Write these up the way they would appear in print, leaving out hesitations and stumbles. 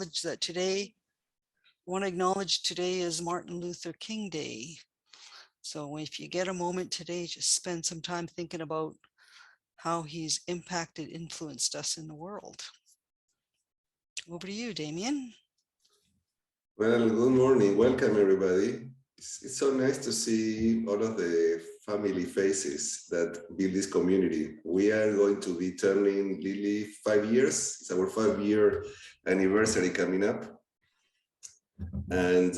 that today, want to acknowledge today is Martin Luther King Day. So if you get a moment today, just spend some time thinking about how he's impacted, influenced us in the world. Over to you, Damian. Well, good morning. Welcome, everybody. It's so nice to see all of the family faces that build this community. We are going to be turning Lily 5 years. It's our 5-year anniversary coming up. And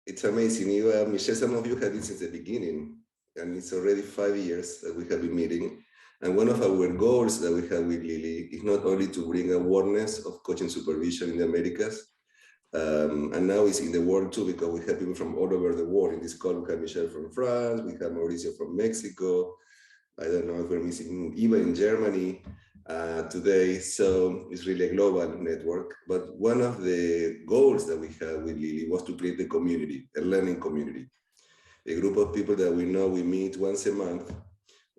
it's amazing. Michelle, some of you had it since the beginning, and it's already 5 years that we have been meeting. And one of our goals that we have with Lily is not only to bring awareness of coaching supervision in the Americas, and now it's in the world too, because we have people from all over the world. In this call, we have Michelle from France, we have Mauricio from Mexico. I don't know if we're missing Eva in Germany today. So it's really a global network. But one of the goals that we had with Lily was to create a community, a learning community, a group of people that we know we meet once a month.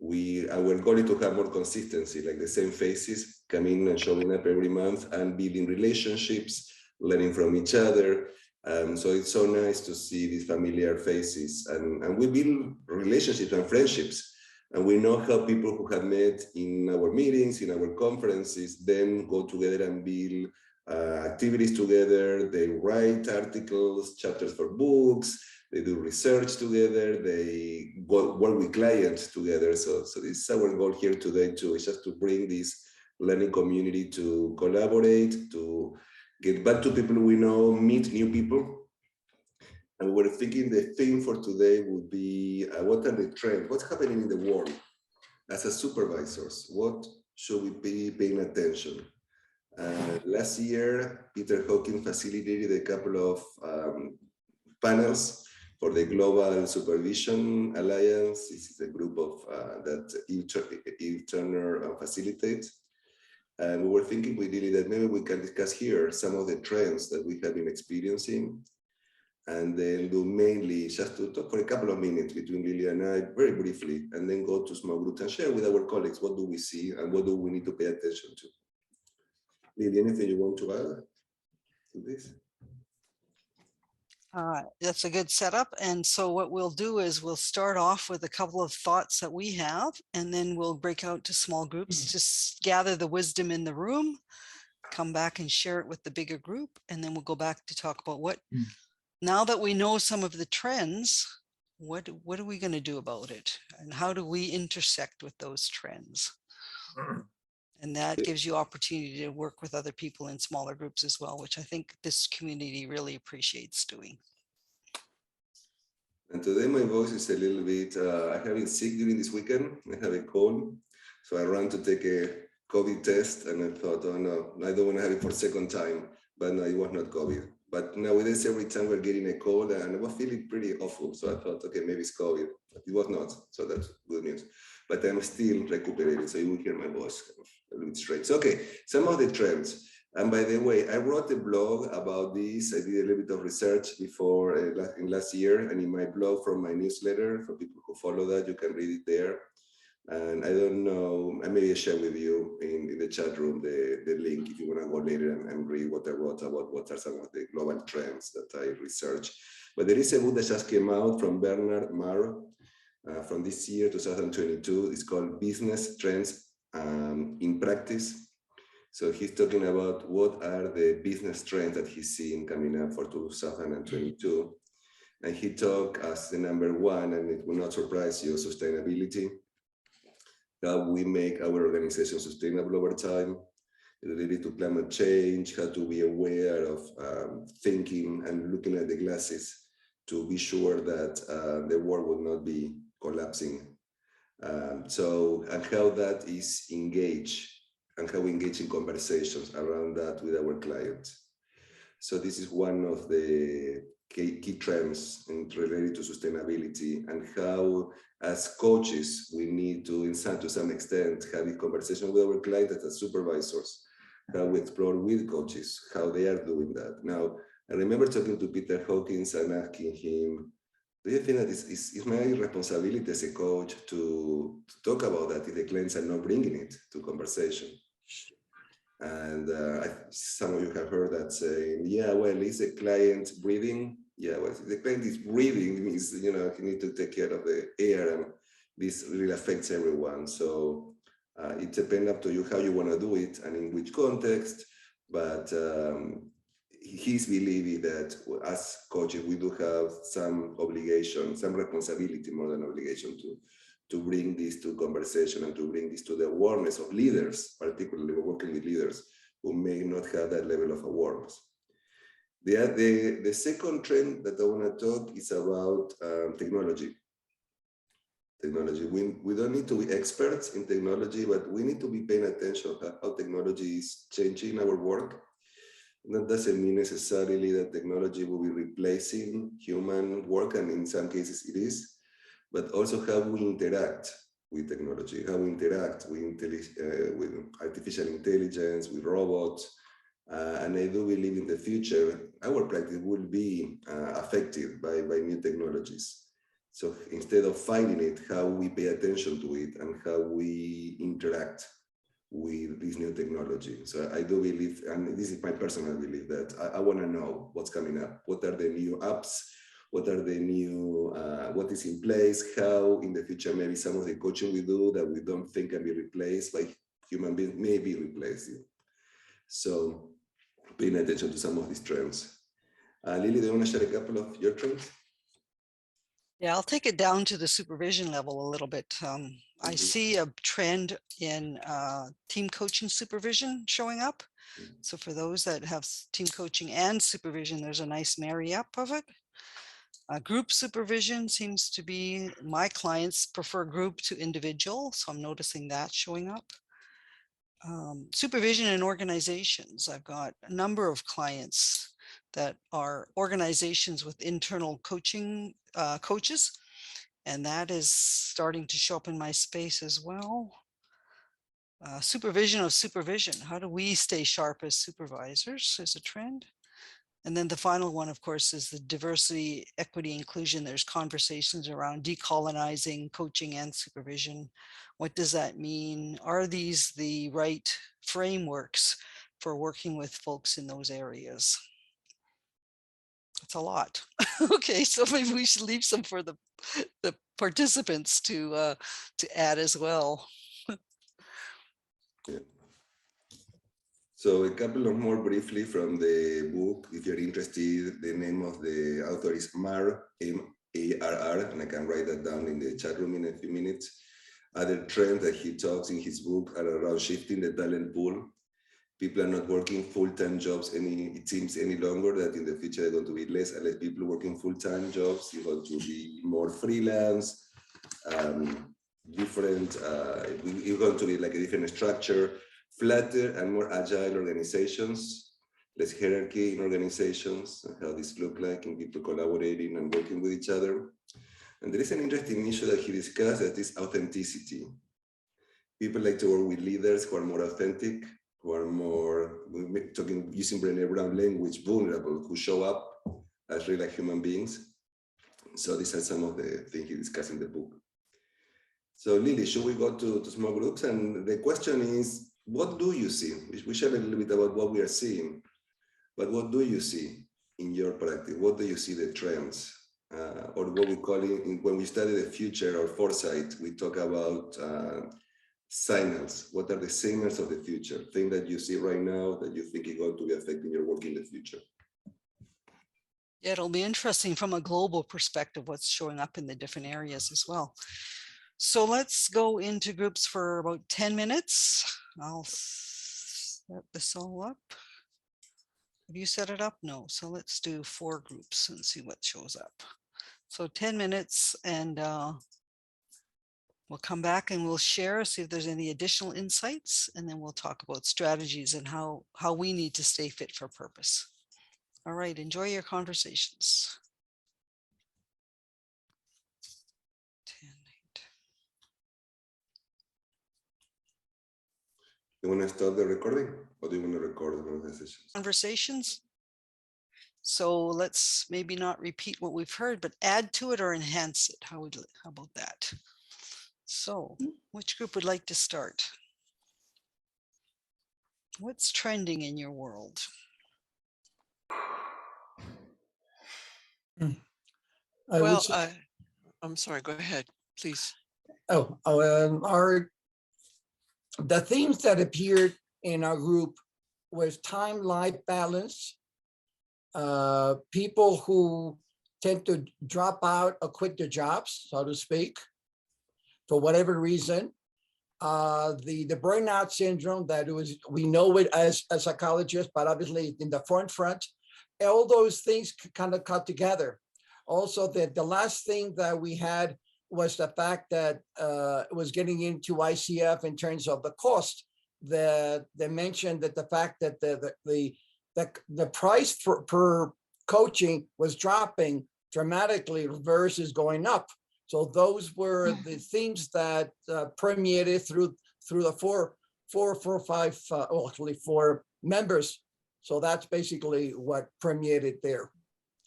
Our goal is to have more consistency, like the same faces coming and showing up every month and building relationships, learning from each other. So it's so nice to see these familiar faces, and we build relationships and friendships. And we know how people who have met in our meetings, in our conferences, then go together and build activities together. They write articles, chapters for books, they do research together, they work with clients together. So this is our goal here today too, is just to bring this learning community to collaborate, to get back to people we know, meet new people. And we're thinking the theme for today would be, what are the trends? What's happening in the world? As a supervisors, what should we be paying attention? Last year, Peter Hawkins facilitated a couple of panels for the Global Supervision Alliance. This is a group of that Eve Turner facilitates. And we were thinking with Lily that maybe we can discuss here some of the trends that we have been experiencing, and then do mainly just to talk for a couple of minutes between Lily and I, very briefly, and then go to small groups and share with our colleagues what do we see and what do we need to pay attention to. Lily, anything you want to add to this? That's a good setup. And so what we'll do is we'll start off with a couple of thoughts that we have, and then we'll break out to small groups to gather the wisdom in the room, come back and share it with the bigger group. And then we'll go back to talk about what, now that we know some of the trends, what are we going to do about it? And how do we intersect with those trends? And that gives you opportunity to work with other people in smaller groups as well, which I think this community really appreciates doing. And today my voice is a little bit, I have been sick during this weekend. I have a cold. So I ran to take a COVID test and I thought, oh no, I don't want to have it for a second time. But no, it was not COVID. But nowadays, every time we're getting a cold and I was feeling pretty awful. So I thought, okay, maybe it's COVID. But it was not. So that's good news. But I'm still recuperating. So you will hear my voice a little bit straight. So, okay, some of the trends. And by the way, I wrote a blog about this. I did a little bit of research before in last year, and in my blog from my newsletter, for people who follow that, you can read it there. And I don't know, I maybe share with you in the chat room the link if you want to go later and read what I wrote about what are some of the global trends that I researched. But there is a book that just came out from Bernard Marr from this year, 2022. It's called Business Trends in Practice. So he's talking about what are the business trends that he's seeing coming up for 2022. And he talked as the number one, and it will not surprise you, sustainability. How we make our organization sustainable over time, related to climate change, how to be aware of thinking and looking at the glasses to be sure that the world will not be collapsing. And how that is engaged and how we engage in conversations around that with our clients. So this is one of the key trends related to sustainability, and how as coaches, we need to, to some extent, have a conversation with our clients as supervisors, how we explore with coaches, how they are doing that. Now, I remember talking to Peter Hawkins and asking him, do you think that it's my responsibility as a coach to talk about that if the clients are not bringing it to conversation? And some of you have heard that saying, yeah, well, is the client breathing? Yeah, well, if the client is breathing, it means, you know, you need to take care of the air, and this really affects everyone. So it depends up to you how you want to do it and in which context. But his belief is that as coaches, we do have some obligation, some responsibility more than obligation to bring this to conversation and to bring this to the awareness of leaders, particularly working with leaders who may not have that level of awareness. The second trend that I want to talk is about technology. Technology. We don't need to be experts in technology, but we need to be paying attention to how technology is changing our work. That doesn't mean necessarily that technology will be replacing human work, and in some cases it is, but also how we interact with technology, how we interact with artificial intelligence, with robots. And I do believe in the future, our practice will be affected by new technologies. So instead of fighting it, how we pay attention to it and how we interact with this new technology. So I do believe, and this is my personal belief, that I want to know what's coming up. What are the new apps? What are the new, what is in place? How in the future, maybe some of the coaching we do that we don't think can be replaced by human beings may be replaced. So paying attention to some of these trends. Lily, do you want to share a couple of your trends? Yeah, I'll take it down to the supervision level a little bit. I see a trend in team coaching supervision showing up. So for those that have team coaching and supervision, there's a nice marry up of it. Group supervision seems to be, my clients prefer group to individual, so I'm noticing that showing up. Supervision in organizations. I've got a number of clients that are organizations with internal coaching coaches, and that is starting to show up in my space as well. Supervision of supervision. How do we stay sharp as supervisors is a trend. And then the final one, of course, is the diversity, equity, inclusion. There's conversations around decolonizing coaching and supervision. What does that mean? Are these the right frameworks for working with folks in those areas? That's a lot. Okay, so maybe we should leave some for the participants to add as well. Yeah. So a couple of more briefly from the book, if you're interested. The name of the author is Marr, M-A-R-R, and I can write that down in the chat room in a few minutes. Other trends that he talks in his book are around shifting the talent pool. People are not working full-time jobs it seems any longer, that in the future they're going to be less and less people working full-time jobs. You're going to be more freelance, different, you're going to be like a different structure, flatter and more agile organizations, less hierarchy in organizations, how this look like in people collaborating and working with each other. And there is an interesting issue that he discussed, that is authenticity. People like to work with leaders who are more authentic, who are more, using Brené Brown language, vulnerable, who show up as real human beings. So these are some of the things he discussed in the book. So Lily, should we go to small groups? And the question is, what do you see? We shared a little bit about what we are seeing, but what do you see in your practice? What do you see the trends? Or what we call it, when we study the future or foresight, we talk about signals. What are the signals of the future? Things that you see right now that you think are going to be affecting your work in the future? Yeah, it'll be interesting from a global perspective, what's showing up in the different areas as well. So let's go into groups for about 10 minutes. I'll set this all up. Have you set it up? No. So let's do 4 groups and see what shows up. So 10 minutes, and we'll come back and we'll share, see if there's any additional insights, and then we'll talk about strategies and how we need to stay fit for purpose. All right, enjoy your conversations. 10, 8. You want to start the recording, or do you want to record one of the sessions? Conversations. So let's maybe not repeat what we've heard, but add to it or enhance it. How about that? So which group would like to start? What's trending in your world? Well, I'm sorry, go ahead, please. The themes that appeared in our group was time-life balance, people who tend to drop out or quit their jobs, so to speak, for whatever reason. The burnout syndrome that we know it as psychologists, but obviously in the front, all those things kind of cut together. Also, the last thing that we had was the fact that it was getting into ICF in terms of the cost. They mentioned that the fact that the price per coaching was dropping dramatically versus going up. So those were the themes that permeated through the four members. So that's basically what permeated there.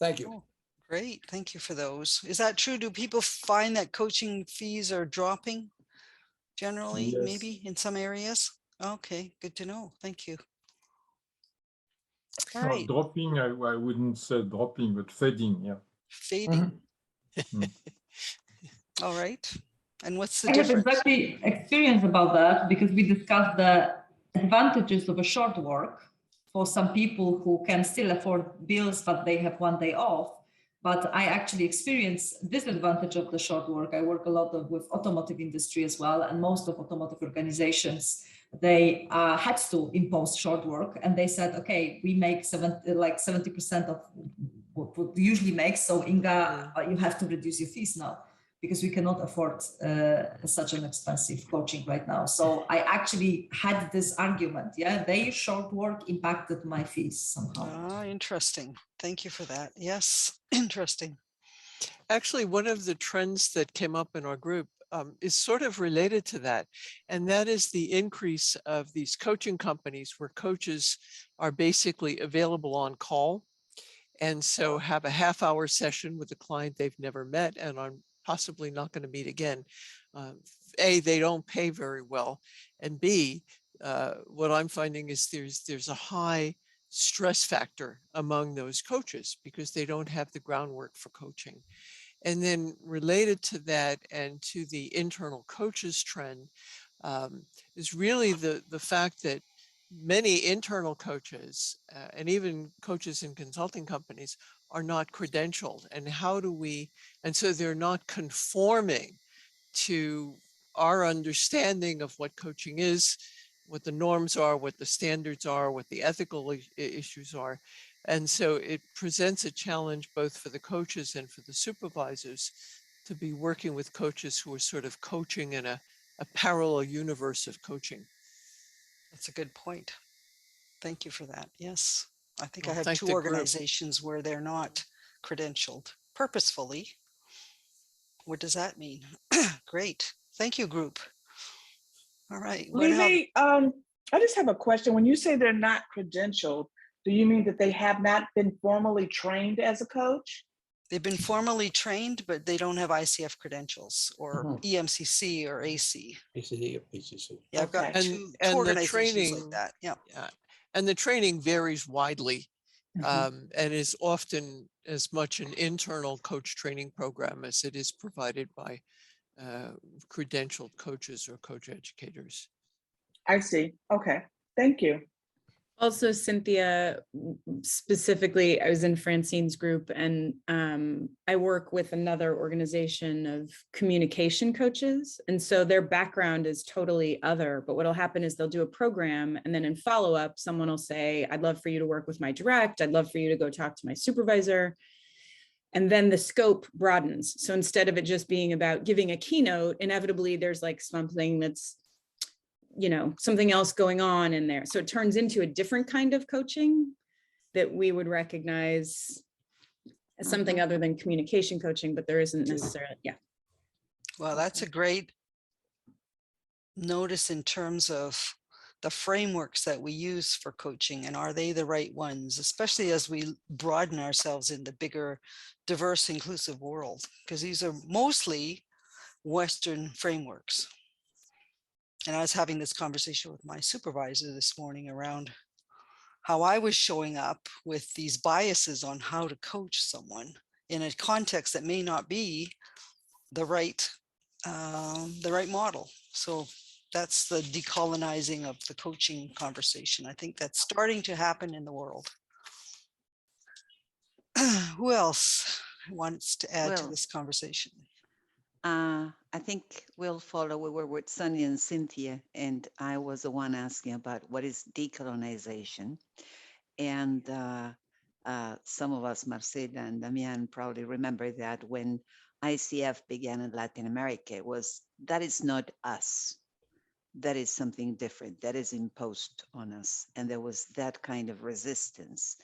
Thank you. Oh, great, thank you for those. Is that true? Do people find that coaching fees are dropping generally, Yes. maybe in some areas? Okay, good to know. Thank you. All No, right, dropping, I wouldn't say dropping, but fading, yeah. fading. All right. And what's the I have difference? exactly experience about that because we discussed the advantages of a short work for some people who can still afford bills, but they have one day off. But I actually experience disadvantage of the short work. I work a lot with automotive industry as well, and most of automotive organizations, they had to impose short work, and they said, okay, we make 70% of what we usually make. So Inga, you have to reduce your fees now, because we cannot afford such an expensive coaching right now. So I actually had this argument, yeah, their short work impacted my fees somehow. Ah, interesting. Thank you for that. Yes, interesting. Actually, one of the trends that came up in our group is sort of related to that. And that is the increase of these coaching companies where coaches are basically available on call. And so have a half-hour session with a client they've never met and are possibly not going to meet again. A, they don't pay very well. And B, what I'm finding is there's a high stress factor among those coaches because they don't have the groundwork for coaching. And then related to that and to the internal coaches trend is really the fact that many internal coaches and even coaches in consulting companies are not credentialed. And how do we, and so they're not conforming to our understanding of what coaching is, what the norms are, what the standards are, what the ethical issues are. And so it presents a challenge both for the coaches and for the supervisors to be working with coaches who are sort of coaching in a parallel universe of coaching. That's a good point. Thank you for that. Yes. I think Well, I have thank two the group. organizations where they're not credentialed purposefully. What does that mean? Great. Thank you, group. All right. What else? Lily, I just have a question. When you say they're not credentialed, do you mean that they have not been formally trained as a coach? They've been formally trained, but they don't have ICF credentials or EMCC or AC. ACC. Yeah, I've got Okay. two the organizations training, like that. Yeah. And the training varies widely and is often as much an internal coach training program as it is provided by credentialed coaches or coach educators. I see. Okay. Thank you. Also, Cynthia, specifically, I was in Francine's group, and I work with another organization of communication coaches. And so their background is totally other, but what'll happen is they'll do a program, and then in follow-up, someone will say, I'd love for you to work with my direct, I'd love for you to go talk to my supervisor. And then the scope broadens. So instead of it just being about giving a keynote, inevitably there's like something that's, you know, something else going on in there. So it turns into a different kind of coaching that we would recognize as something other than communication coaching, but there isn't necessarily, yeah. Well, that's a great notice in terms of the frameworks that we use for coaching, and are they the right ones, especially as we broaden ourselves in the bigger, diverse, inclusive world, because these are mostly Western frameworks. And I was having this conversation with my supervisor this morning around how I was showing up with these biases on how to coach someone in a context that may not be the right model. So that's the decolonizing of the coaching conversation. I think that's starting to happen in the world. Who else wants to add to Well, this conversation? I think we'll follow. We were with Sunny and Cynthia, and I was the one asking about what is decolonization. And some of us, Marcela and Damian, probably remember that when ICF began in Latin America, that is not us. That is something different. That is imposed on us. And there was that kind of resistance.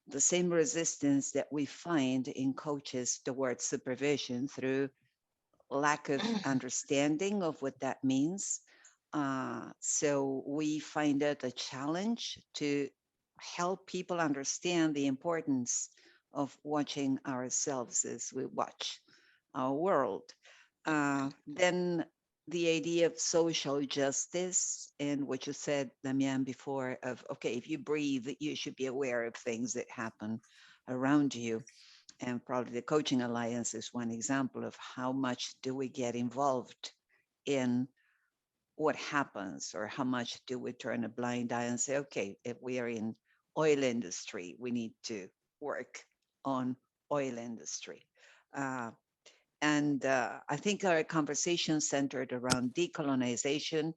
The same resistance that we find in coaches towards supervision through lack of understanding of what that means. So we find it a challenge to help people understand the importance of watching ourselves as we watch our world. Then the idea of social justice and what you said, Damian, before of, okay, if you breathe, you should be aware of things that happen around you. And probably the Coaching Alliance is one example of how much do we get involved in what happens, or how much do we turn a blind eye and say, okay, if we are in oil industry, we need to work on oil industry. And I think our conversation centered around decolonization,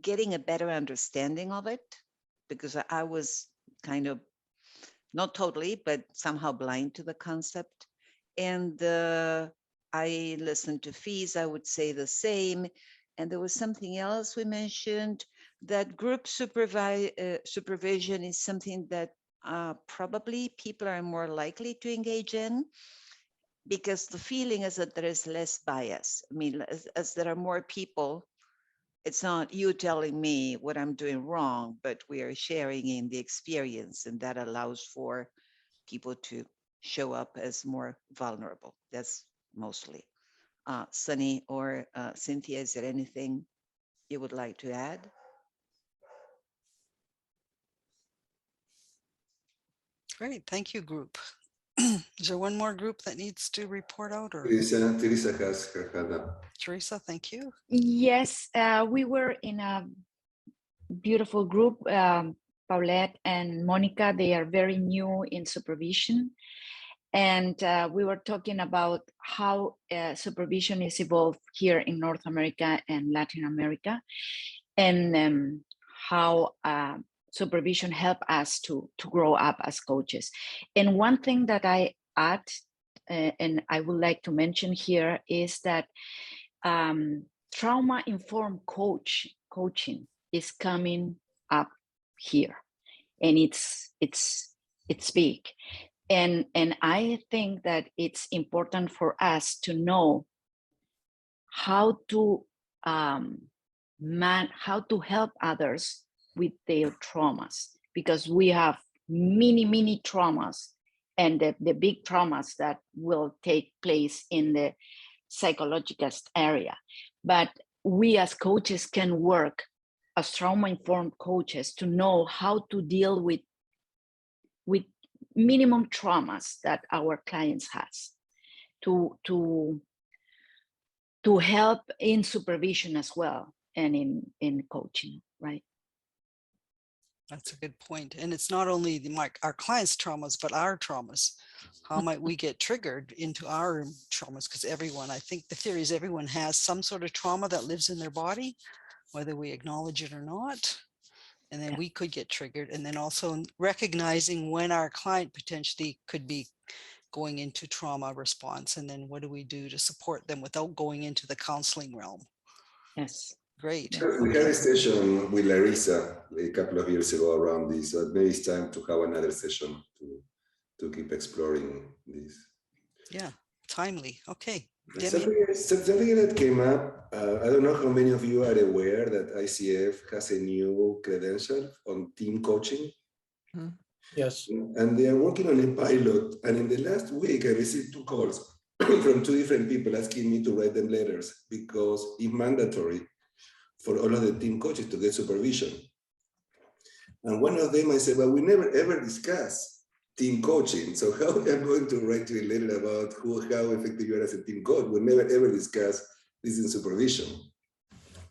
getting a better understanding of it, because I was kind of not totally, but somehow blind to the concept. And I listened to Fees, I would say the same. And there was something else we mentioned, that group supervision is something that probably people are more likely to engage in, because the feeling is that there is less bias. I mean, as there are more people, it's not you telling me what I'm doing wrong, but we are sharing in the experience, and that allows for people to show up as more vulnerable. That's mostly. Sunny or Cynthia, is there anything you would like to add? Great, thank you, group. Is there one more group that needs to report out, or? Teresa has her hand up. Teresa, thank you. Yes, we were in a beautiful group. Paulette and Monica, they are very new in supervision. And we were talking about how supervision is evolved here in North America and Latin America, and how supervision help us to grow up as coaches. And one thing that I add, and I would like to mention here, is that trauma-informed coaching is coming up here, and it's big. And I think that it's important for us to know how to help others with their traumas, because we have many traumas, and the big traumas that will take place in the psychological area. But we as coaches can work as trauma-informed coaches to know how to deal with minimum traumas that our clients has, to help in supervision as well, and in coaching, right? That's a good point. And it's not only our clients' traumas, but our traumas. How might we get triggered into our traumas? Because I think the theory is everyone has some sort of trauma that lives in their body, whether we acknowledge it or not. And then we could get triggered. And then also recognizing when our client potentially could be going into trauma response. And then what do we do to support them without going into the counseling realm? Yes. Great. We had a session with Larissa a couple of years ago around this, so maybe it's time to have another session to keep exploring this. Yeah, timely. Okay. Something that came up, I don't know how many of you are aware that ICF has a new credential on team coaching. Yes. And they are working on a pilot. And in the last week, I received 2 calls from 2 different people asking me to write them letters, because it's mandatory for all of the team coaches to get supervision. And one of them, I said, well, we never ever discuss team coaching. So how am I going to write you a letter about how effective you are as a team coach? We never ever discuss this in supervision.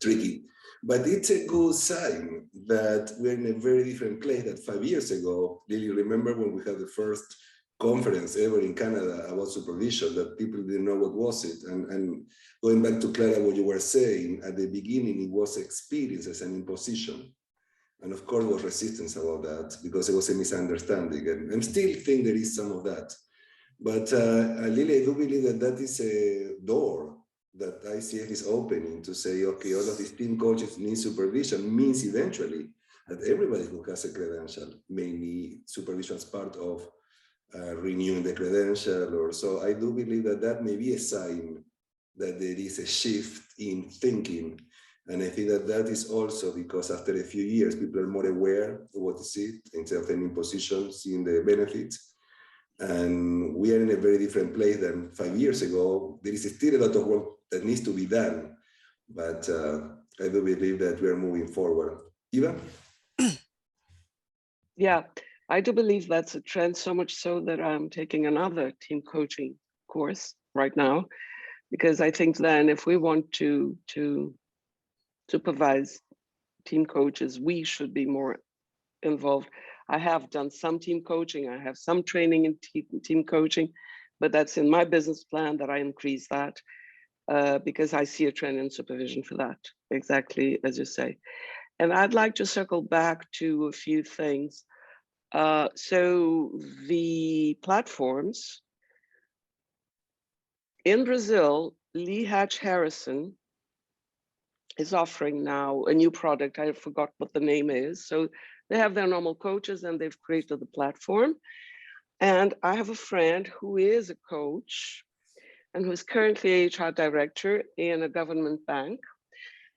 Tricky. But it's a good sign that we're in a very different place that 5 years ago. Lily, remember when we had the first conference ever in Canada about supervision, that people didn't know what was it. And going back to Clara, what you were saying, at the beginning, it was experienced as an imposition. And of course, was resistance about that because it was a misunderstanding. And still think there is some of that. But Lily, I do believe that that is a door that ICF is opening to say, okay, all of these team coaches need supervision, means eventually that everybody who has a credential may need supervision as part of renewing the credential or so. I do believe that that may be a sign that there is a shift in thinking. And I think that that is also because after a few years, people are more aware of what is it instead of taking position, seeing the benefits. And we are in a very different place than 5 years ago. There is still a lot of work that needs to be done, but I do believe that we are moving forward. Eva? Yeah, I do believe that's a trend, so much so that I'm taking another team coaching course right now, because I think then if we want to supervise team coaches, we should be more involved. I have done some team coaching, I have some training in team coaching, but that's in my business plan that I increase that because I see a trend in supervision for that, exactly as you say. And I'd like to circle back to a few things. So the platforms in Brazil, Lee Hatch Harrison is offering now a new product. I forgot what the name is. So they have their normal coaches and they've created the platform. And I have a friend who is a coach and who is currently HR director in a government bank.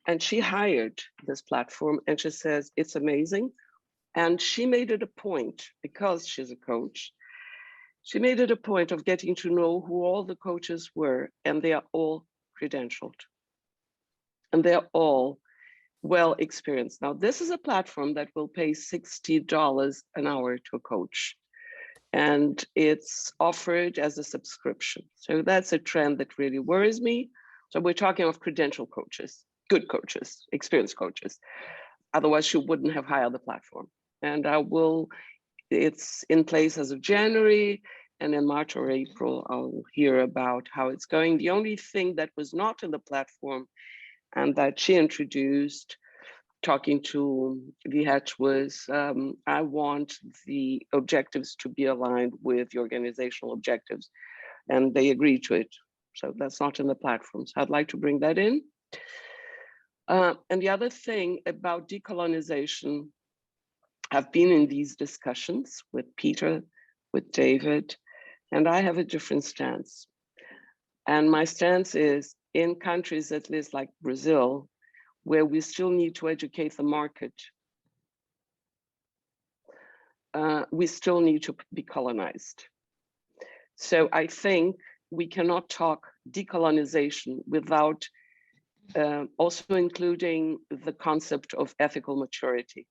And she hired this platform and she says, it's amazing. And she made it a point, because she's a coach, she made it a point of getting to know who all the coaches were, and they are all credentialed. And they're all well experienced. Now, this is a platform that will pay $60 an hour to a coach, and it's offered as a subscription. So that's a trend that really worries me. So we're talking of credentialed coaches, good coaches, experienced coaches. Otherwise, she wouldn't have hired the platform. And it's in place as of January, and in March or April, I'll hear about how it's going. The only thing that was not in the platform and that she introduced, talking to VH, was I want the objectives to be aligned with the organizational objectives, and they agreed to it. So that's not in the platform. So I'd like to bring that in. And the other thing about decolonization, I've been in these discussions with Peter, with David, and I have a different stance. And my stance is in countries, at least like Brazil, where we still need to educate the market, we still need to be colonized. So I think we cannot talk decolonization without also including the concept of ethical maturity.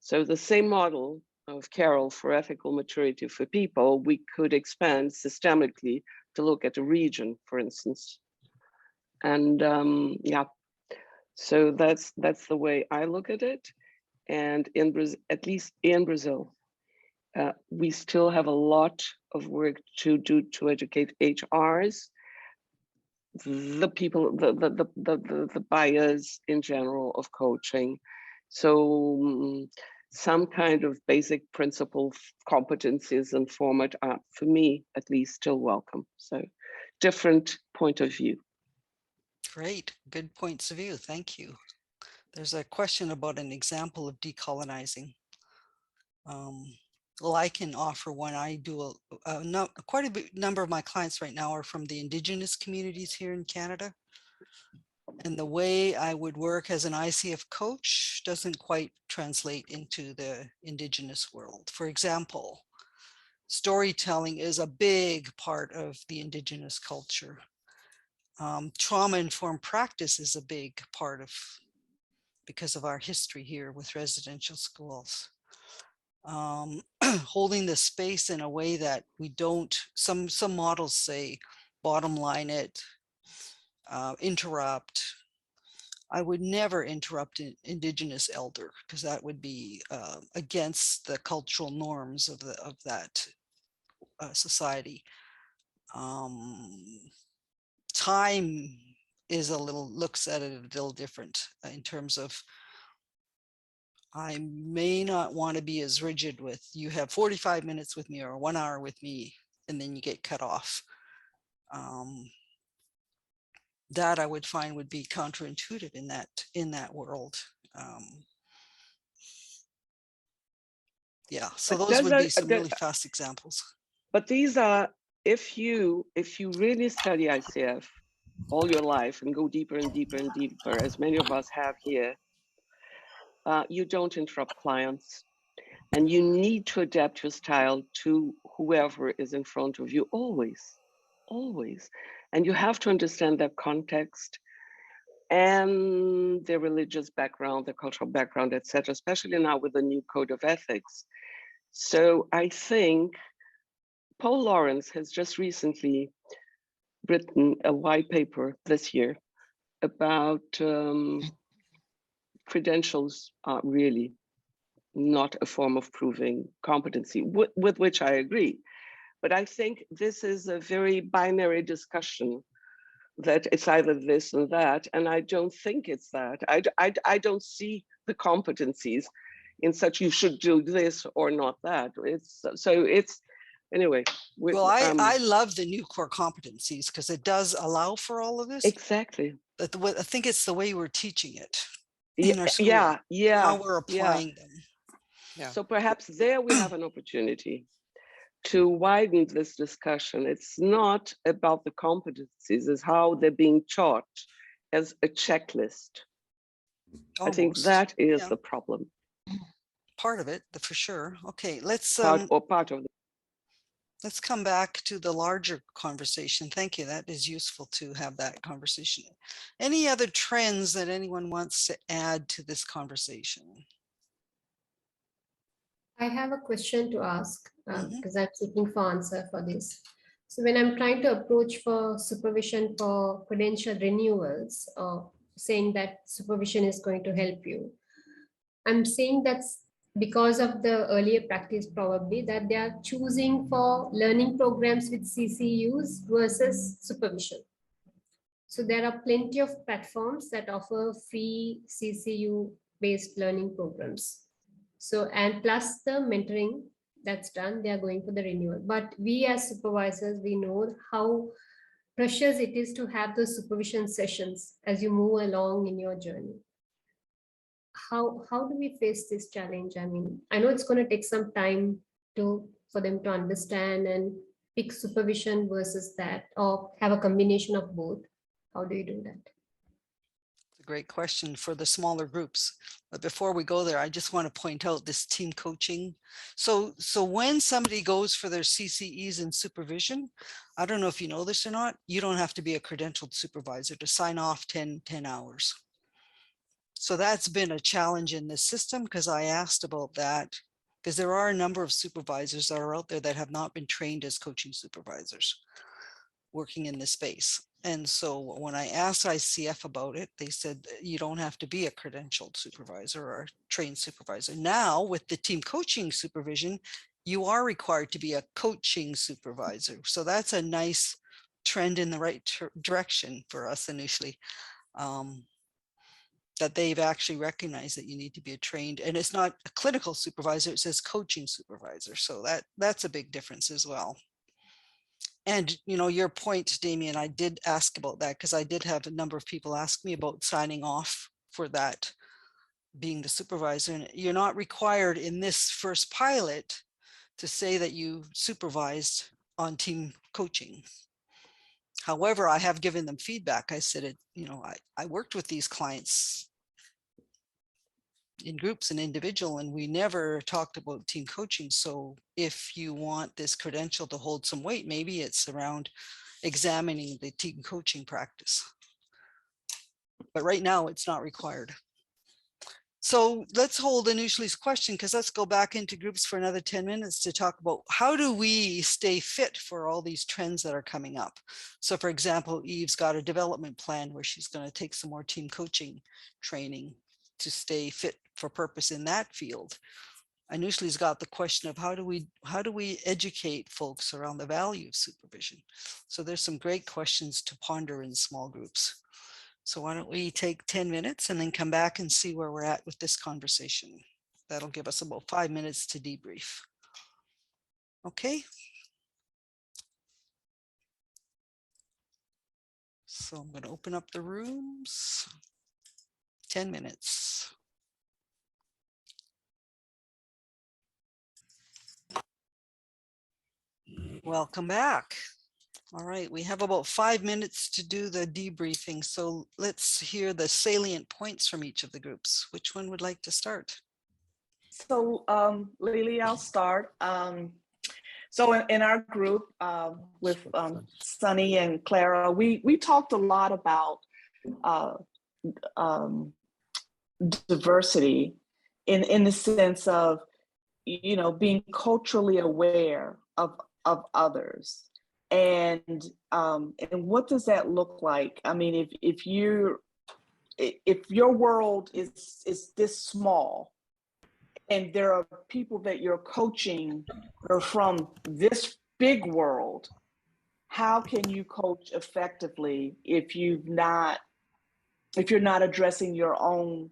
So the same model of Carol for ethical maturity for people, we could expand systemically to look at a region, for instance. And yeah, so that's the way I look at it. And in Brazil, at least in Brazil, we still have a lot of work to do to educate HRs, the people, the buyers in general of coaching. So some kind of basic principle competencies and format are, for me at least, still welcome. So different point of view. Great, good points of view, thank you. There's a question about an example of decolonizing. Well, I can offer one. I do quite a bit, number of my clients right now are from the Indigenous communities here in Canada. And the way I would work as an ICF coach doesn't quite translate into the Indigenous world. For example, storytelling is a big part of the Indigenous culture. Trauma-informed practice is a big part of because of our history here with residential schools. Holding the space in a way that we don't, some models say bottom line it, interrupt. I would never interrupt an Indigenous elder because that would be against the cultural norms of that society. Time is looks at it a little different in terms of, I may not want to be as rigid with, you have 45 minutes with me or 1 hour with me, and then you get cut off. That I would find would be counterintuitive in that world. Yeah, so But those would be does some that, really fast examples. but these are, if you really study ICF all your life and go deeper and deeper and deeper, as many of us have here, you don't interrupt clients, and you need to adapt your style to whoever is in front of you, always, always. And you have to understand their context and their religious background, their cultural background, etc., especially now with the new code of ethics. So I think Paul Lawrence has just recently written a white paper this year about credentials are really not a form of proving competency, with which I agree. But I think this is a very binary discussion, that it's either this and that, and I don't think it's that. I don't see the competencies in such you should do this or not that. Anyway. Well, I love the new core competencies because it does allow for all of this. Exactly. But I think it's the way we're teaching it in our school, yeah, how we're applying them. Yeah. So perhaps there we have an opportunity to widen this discussion. It's not about the competencies, it's how they're being taught as a checklist. Almost. I think that is the problem. Part of it, for sure. Okay, let's part of it. Let's come back to the larger conversation. Thank you. That is useful to have that conversation. Any other trends that anyone wants to add to this conversation? I have a question to ask because I'm seeking for answer for this. So when I'm trying to approach for supervision for credential renewals, or saying that supervision is going to help you, I'm saying that's because of the earlier practice probably that they are choosing for learning programs with CCUs versus supervision. So there are plenty of platforms that offer free CCU based learning programs. So, and plus the mentoring that's done, they are going for the renewal. But we as supervisors, we know how precious it is to have those supervision sessions as you move along in your journey. How do we face this challenge? I mean, I know it's going to take some time for them to understand and pick supervision versus that, or have a combination of both. How do you do that? It's a great question for the smaller groups. But before we go there, I just want to point out this team coaching. So when somebody goes for their CCEs in supervision, I don't know if you know this or not, you don't have to be a credentialed supervisor to sign off 10 hours. So that's been a challenge in this system because I asked about that, because there are a number of supervisors that are out there that have not been trained as coaching supervisors working in this space. And so when I asked ICF about it, they said you don't have to be a credentialed supervisor or a trained supervisor. Now with the team coaching supervision, you are required to be a coaching supervisor. So that's a nice trend in the right direction for us initially. That they've actually recognized that you need to be a trained, and it's not a clinical supervisor, it says coaching supervisor. So that's a big difference as well. And you know, your point, Damian, I did ask about that because I did have a number of people ask me about signing off for that, being the supervisor. And you're not required in this first pilot to say that you supervised on team coaching. However, I have given them feedback. I said, I worked with these clients in groups and individual, and we never talked about team coaching. So if you want this credential to hold some weight, maybe it's around examining the team coaching practice. But right now it's not required. So let's hold Anushli's question, because let's go back into groups for another 10 minutes to talk about how do we stay fit for all these trends that are coming up. So for example, Eve's got a development plan where she's going to take some more team coaching training to stay fit for purpose in that field. Anushli's got the question of how do we educate folks around the value of supervision? So there's some great questions to ponder in small groups. So why don't we take 10 minutes and then come back and see where we're at with this conversation. That'll give us about 5 minutes to debrief. Okay. So I'm going to open up the rooms. 10 minutes. Welcome back. All right, we have about 5 minutes to do the debriefing. So let's hear the salient points from each of the groups. Which one would like to start? So Lily, I'll start. So in our group with Sunny and Clara, we talked a lot about diversity in the sense of, you know, being culturally aware of others. And what does that look like? I mean, if your world is this small, and there are people that you're coaching that are from this big world, how can you coach effectively if you're not addressing your own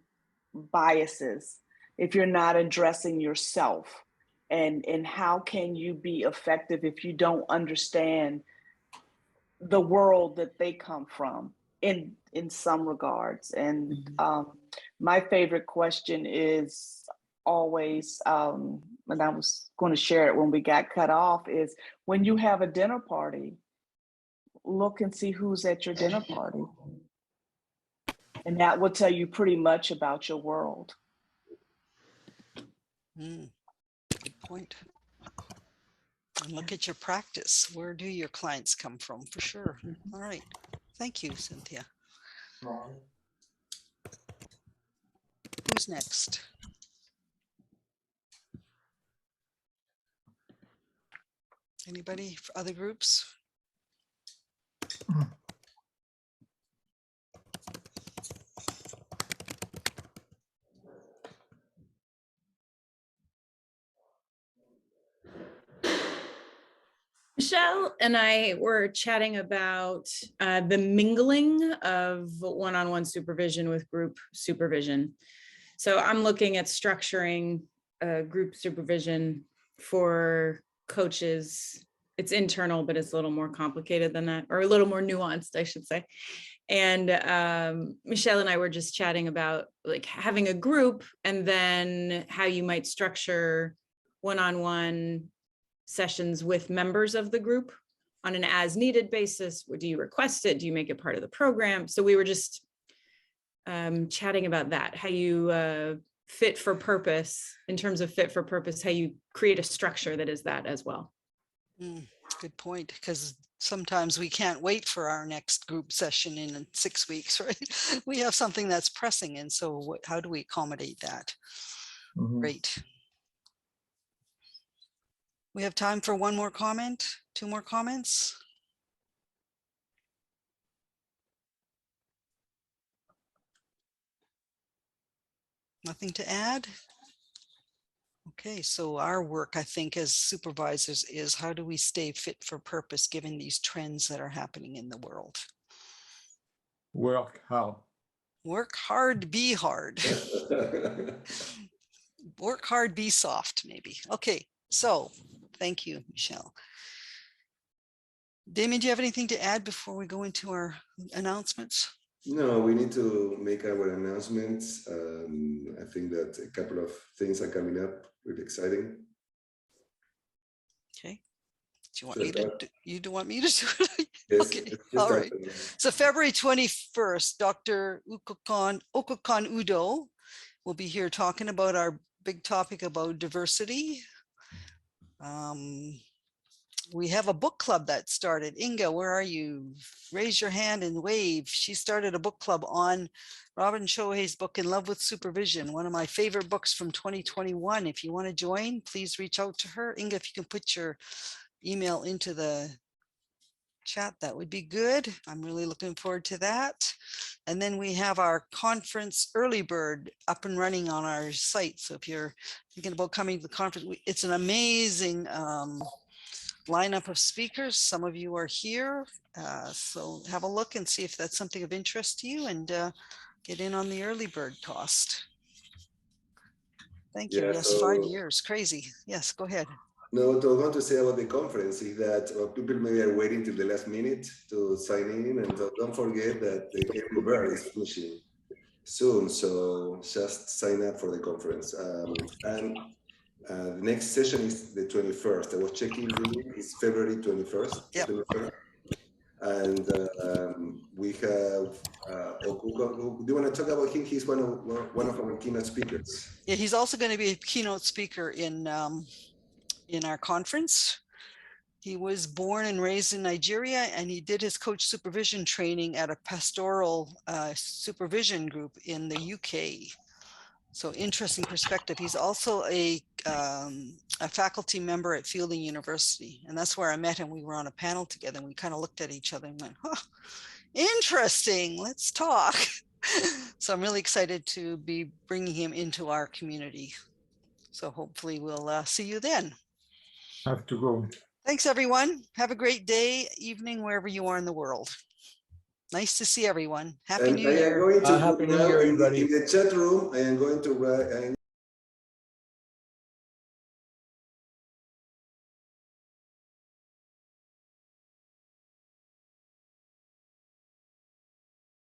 biases, if you're not addressing yourself? And how can you be effective if you don't understand the world that they come from in some regards? And my favorite question is always, and I was going to share it when we got cut off, is when you have a dinner party, look and see who's at your dinner party. And that will tell you pretty much about your world. Good point. And look at your practice. Where do your clients come from? For sure. All right. Thank you, Cynthia. Who's next? Anybody for other groups? Michelle and I were chatting about the mingling of one-on-one supervision with group supervision. So I'm looking at structuring group supervision for coaches. It's internal, but it's a little more complicated than that, or a little more nuanced, I should say. And Michelle and I were just chatting about like having a group and then how you might structure one-on-one sessions with members of the group on an as needed basis. Do you request it? Do you make it part of the program? So we were just chatting about that, how you fit for purpose, in terms of fit for purpose, how you create a structure that is that as well. Good point, because sometimes we can't wait for our next group session in 6 weeks, right? We have something that's pressing, and so how do we accommodate that? Great. We have time for one more comment, 2 more comments. Nothing to add? Okay, so our work, I think, as supervisors is how do we stay fit for purpose given these trends that are happening in the world? Work hard. Work hard, be hard. Work hard, be soft, maybe. Okay, so thank you, Michelle. Damian, do you have anything to add before we go into our announcements? No, we need to make our announcements. I think that a couple of things are coming up, really exciting. Okay. Do you want me to do, you do want me to do it? Yes, okay. All right. So February 21st, Dr. Okukan Udo will be here talking about our big topic about diversity. We have a book club that started. Inga, where are you? Raise your hand and wave. She started a book club on Robin Shohei's book, In Love with Supervision, one of my favorite books from 2021. If you want to join, please reach out to her. Inga, if you can put your email into the chat, that would be good. I'm really looking forward to that. And then we have our conference early bird up and running on our site. So if you're thinking about coming to the conference, it's an amazing lineup of speakers. Some of you are here, so have a look and see if that's something of interest to you, and get in on the early bird cost. Thank you. Yeah, Yes, 5 years, crazy. Yes, go ahead. No, what I want to say about the conference is that people maybe are waiting till the last minute to sign in, and don't forget that the early bird is finishing soon, so just sign up for the conference. The next session is the 21st. I was checking, it's February 21st. Yep. 21st. And we have, do you want to talk about him? He's one of our keynote speakers. Yeah, he's also going to be a keynote speaker in our conference. He was born and raised in Nigeria, and he did his coach supervision training at a pastoral supervision group in the UK. So interesting perspective. He's also a faculty member at Fielding University, and that's where I met him. We were on a panel together, and we kind of looked at each other and went, "Huh, interesting, let's talk." So I'm really excited to be bringing him into our community. So hopefully we'll see you then. Have to go. Thanks, everyone. Have a great day, evening, wherever you are in the world. Nice to see everyone. Happy New Year. I am going to Happy New Year, in everybody. the chat room. I am going to write.